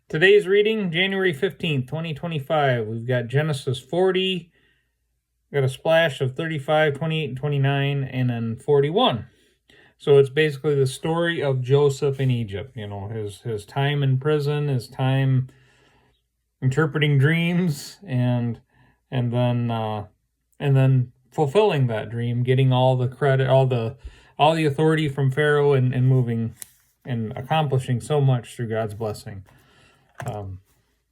Today's reading, January 15th, 2025. We've got Genesis 40, got a splash of 35, 28, and 29, and then 41. So it's basically the story of Joseph in Egypt. You know, his time in prison, his time interpreting dreams, and then fulfilling that dream, getting all the credit, all the authority from Pharaoh, and moving and accomplishing so much through God's blessing.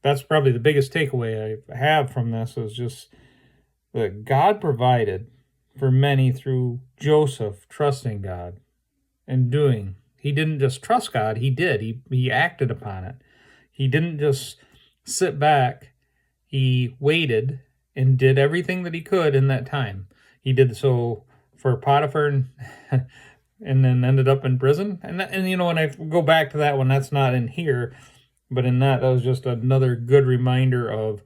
That's probably the biggest takeaway I have from this, is just that God provided for many through Joseph trusting God and doing. He didn't just trust God, he did. He acted upon it. He didn't just sit back. He waited and did everything that he could in that time. He did so for Potiphar and then ended up in prison. And you know, when I go back to that one, that's not in here. But in that was just another good reminder of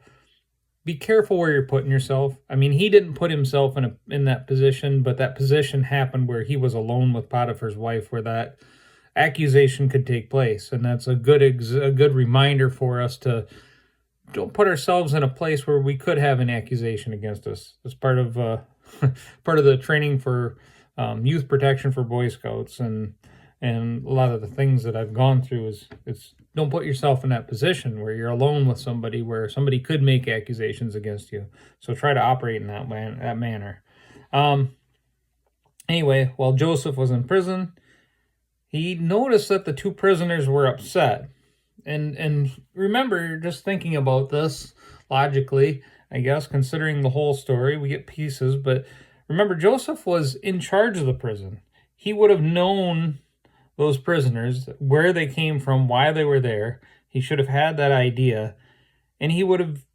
be careful where you're putting yourself. I mean, he didn't put himself in that position, but that position happened where he was alone with Potiphar's wife, where that accusation could take place. And that's a good reminder for us to don't put ourselves in a place where we could have an accusation against us. It's part of part of the training for youth protection for Boy Scouts, and a lot of the things that I've gone through is don't put yourself in that position where you're alone with somebody, where somebody could make accusations against you. So try to operate in that manner. Anyway, while Joseph was in prison, he noticed that the two prisoners were upset. And remember, just thinking about this logically, I guess, considering the whole story, we get pieces, but remember, Joseph was in charge of the prison. He would have known those prisoners, where they came from, why they were there. He should have had that idea, and he would have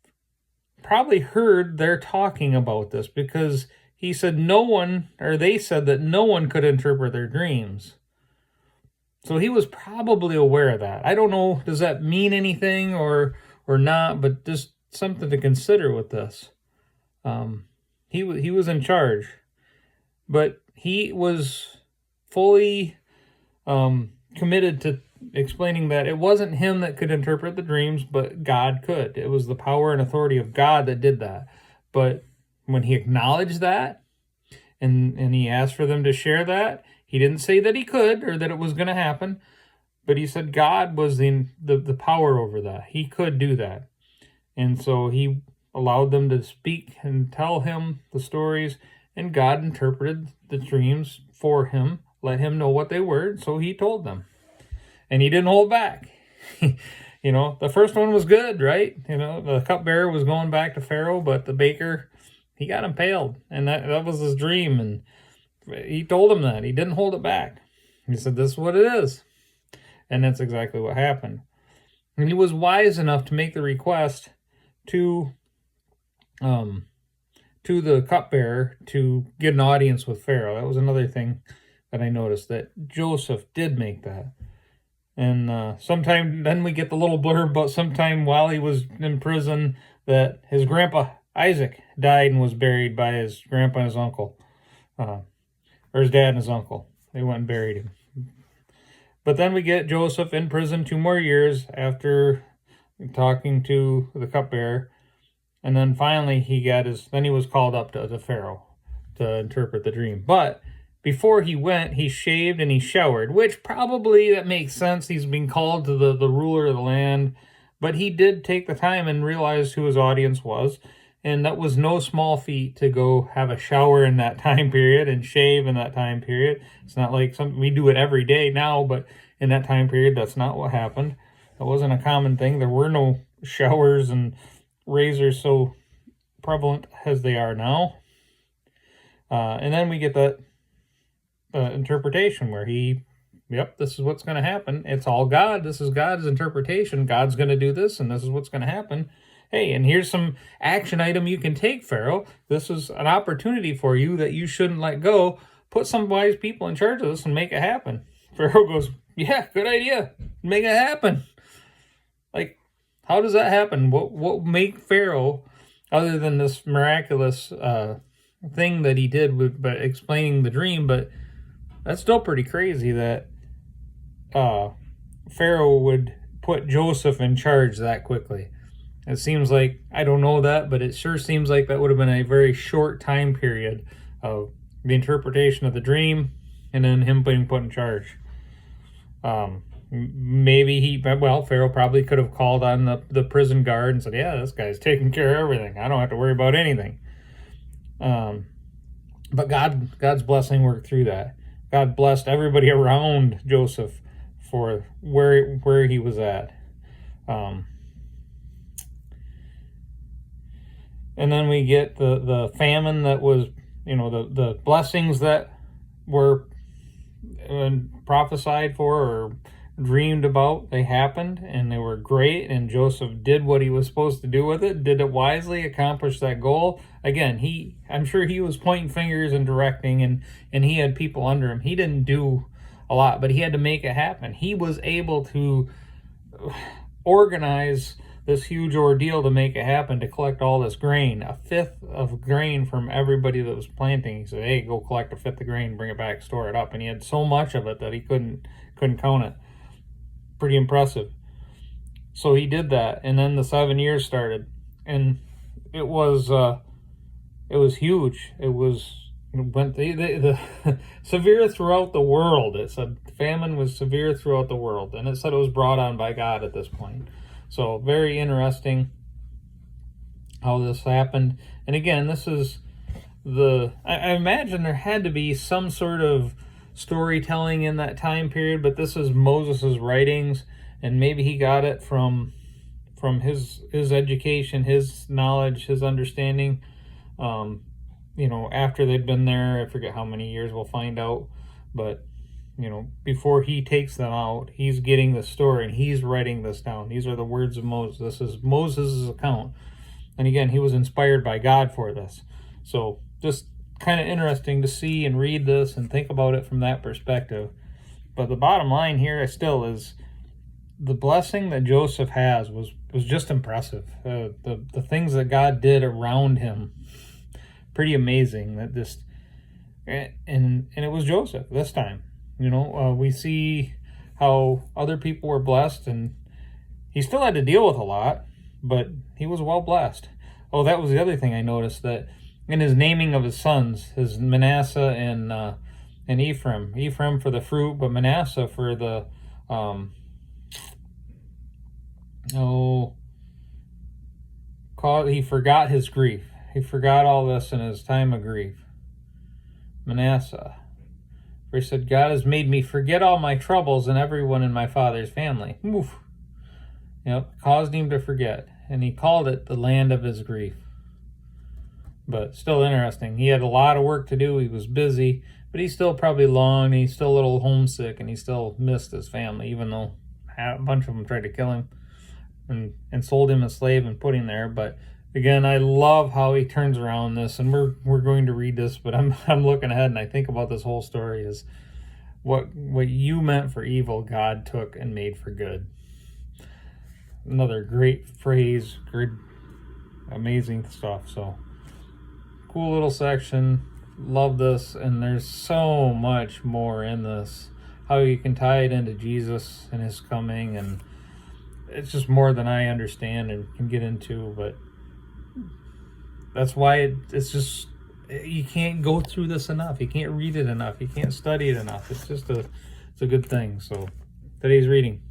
probably heard their talking about this, because he said they said that no one could interpret their dreams. So he was probably aware of that. I don't know, does that mean anything or not, but just something to consider with this. He was in charge, but he was fully committed to explaining that it wasn't him that could interpret the dreams, but God could. It was the power and authority of God that did that. But when he acknowledged that and he asked for them to share that, he didn't say that he could or that it was going to happen, but he said God was the power over that. He could do that. And so he allowed them to speak and tell him the stories, and God interpreted the dreams for him, let him know what they were, so he told them. And he didn't hold back. You know, the first one was good, right? You know, the cupbearer was going back to Pharaoh, but the baker, he got impaled. And that was his dream. And he told him that. He didn't hold it back. He said, this is what it is. And that's exactly what happened. And he was wise enough to make the request to the cupbearer to get an audience with Pharaoh. That was another thing that I noticed, that Joseph did make that. And sometime then we get the little blurb about sometime while he was in prison that his grandpa Isaac died and was buried by his grandpa and his uncle, or his dad and his uncle. They went and buried him. But then we get Joseph in prison 2 more years after talking to the cupbearer. And then finally then he was called up to Pharaoh to interpret the dream. But before he went, he shaved and he showered, which probably that makes sense. He's being called to the ruler of the land. But he did take the time and realize who his audience was. And that was no small feat to go have a shower in that time period and shave in that time period. It's not like something we do it every day now, but in that time period, that's not what happened. It wasn't a common thing. There were no showers and razors so prevalent as they are now. And then we get that interpretation where this is what's going to happen. It's all God. This is God's interpretation. God's going to do this, and this is what's going to happen. Hey, and here's some action item you can take, Pharaoh. This is an opportunity for you that you shouldn't let go. Put some wise people in charge of this and make it happen. Pharaoh goes, yeah, good idea. Make it happen. Like, how does that happen? What make Pharaoh, other than this miraculous thing that he did by explaining the dream, but that's still pretty crazy that Pharaoh would put Joseph in charge that quickly. It seems like, I don't know that, but it sure seems like that would have been a very short time period of the interpretation of the dream and then him being put in charge. Maybe Pharaoh probably could have called on the prison guard and said, yeah, this guy's taking care of everything. I don't have to worry about anything. But God's blessing worked through that. God blessed everybody around Joseph for where he was at. And then we get the famine that was, the blessings that were prophesied for or dreamed about. They happened and they were great, and Joseph did what he was supposed to do with it, did it wisely, accomplished that goal. Again, I'm sure he was pointing fingers and directing, and he had people under him. He didn't do a lot, but he had to make it happen. He was able to organize this huge ordeal to make it happen, to collect all this grain, a fifth of grain from everybody that was planting. He said, hey, go collect a fifth of grain, bring it back, store it up. And he had so much of it that he couldn't count it. Pretty impressive. So he did that, and then the 7 years started, and it was huge. It went the severe throughout the world. It said famine was severe throughout the world, and it said it was brought on by God at this point. So very interesting how this happened. And again, this is I imagine there had to be some sort of storytelling in that time period, but this is Moses's writings, and maybe he got it from his education, his knowledge, his understanding. After they'd been there, I forget how many years, we'll find out, but before he takes them out, he's getting the story and he's writing this down. These are the words of Moses. This is Moses' account. And again, he was inspired by God for this. So just kind of interesting to see and read this and think about it from that perspective. But the bottom line here still is the blessing that Joseph has was just impressive. The things that God did around him, pretty amazing. And it was Joseph this time. We see how other people were blessed, and he still had to deal with a lot, but he was well blessed. Oh, that was the other thing I noticed, that in his naming of his sons, his Manasseh and Ephraim for the fruit, but Manasseh for the he forgot his grief. He forgot all this in his time of grief. Manasseh. For he said, God has made me forget all my troubles and everyone in my father's family. Oof. Caused him to forget. And he called it the land of his grief. But still interesting. He had a lot of work to do. He was busy. But he still probably longed. He's still a little homesick. And he still missed his family. Even though a bunch of them tried to kill him. And sold him as a slave and put him there. But again, I love how he turns around this, and we're going to read this, but I'm looking ahead and I think about this whole story is what you meant for evil, God took and made for good. Another great phrase, great, amazing stuff. So cool little section. Love this, and there's so much more in this. How you can tie it into Jesus and his coming, and it's just more than I understand and can get into, but that's why it's just, you can't go through this enough. You can't read it enough. You can't study it enough. It's a good thing. So today's reading.